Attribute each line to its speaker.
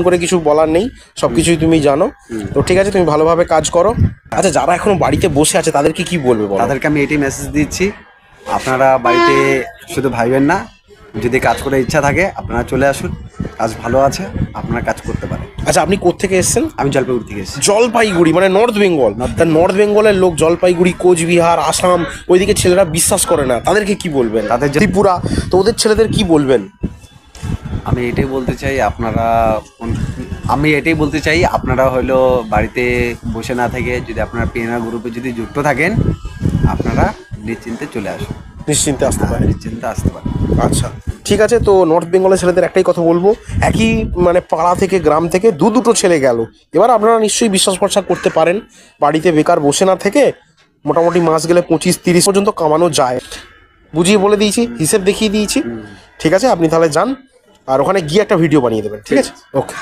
Speaker 1: করে কিছু বলার নেই, সবকিছুই তুমি জানো। তো ঠিক আছে, তুমি ভালোভাবে কাজ করো। আচ্ছা, যারা এখনো বাড়িতে বসে আছে তাদেরকে কি বলবে বলো?
Speaker 2: তাদেরকে আমি এটাই মেসেজ দিচ্ছি, আপনারা বাড়িতে শুধু ভাইবেন না, যদি কাজ করার ইচ্ছা থাকে আপনারা চলে আসুন, কাজ ভালো আছে, আপনারা কাজ করতে পারেন।
Speaker 1: আচ্ছা, আপনি কোত্থেকে এসেছেন?
Speaker 2: আমি জলপাইগুড়ি থেকে এসেছি।
Speaker 1: জলপাইগুড়ি মানে নর্থ বেঙ্গল। তা নর্থ বেঙ্গলের লোক জলপাইগুড়ি, কোচবিহার, আসাম ওইদিকে ছেলেরা বিশ্বাস করে না, তাদেরকে কি বলবেন?
Speaker 2: তাদের যে-
Speaker 1: ত্রিপুরা, তো ওদের ছেলেদের কি বলবেন?
Speaker 2: আমি এটাই বলতে চাই আপনারা হলো বাড়িতে বসে না থেকে যদি আপনারা পিএনআর গ্রুপে যদি যুক্ত থাকেন, আপনারা নিশ্চিন্তে চলে আসুন,
Speaker 1: নিশ্চিন্তে আসতে পারে।
Speaker 2: নিশ্চিন্তে আসতে পারেন।
Speaker 1: আচ্ছা, ঠিক আছে। তো নর্থ বেঙ্গলের ছেলেদের একটাই কথা বলবো, একই মানে পাড়া থেকে গ্রাম থেকে দুটো ছেলে গেল, এবার আপনারা নিশ্চয়ই বিশ্বাস ভরসা করতে পারেন। বাড়িতে বেকার বসে না থেকে মোটামুটি মাস গেলে 25-30 পর্যন্ত কামানো যায়। বুঝিয়ে বলে দিয়েছি, হিসেব দেখিয়ে দিয়েছি। ঠিক আছে, আপনি তাহলে যান আর ওখানে গিয়ে একটা ভিডিও বানিয়ে দেবেন। ঠিক আছে, ওকে।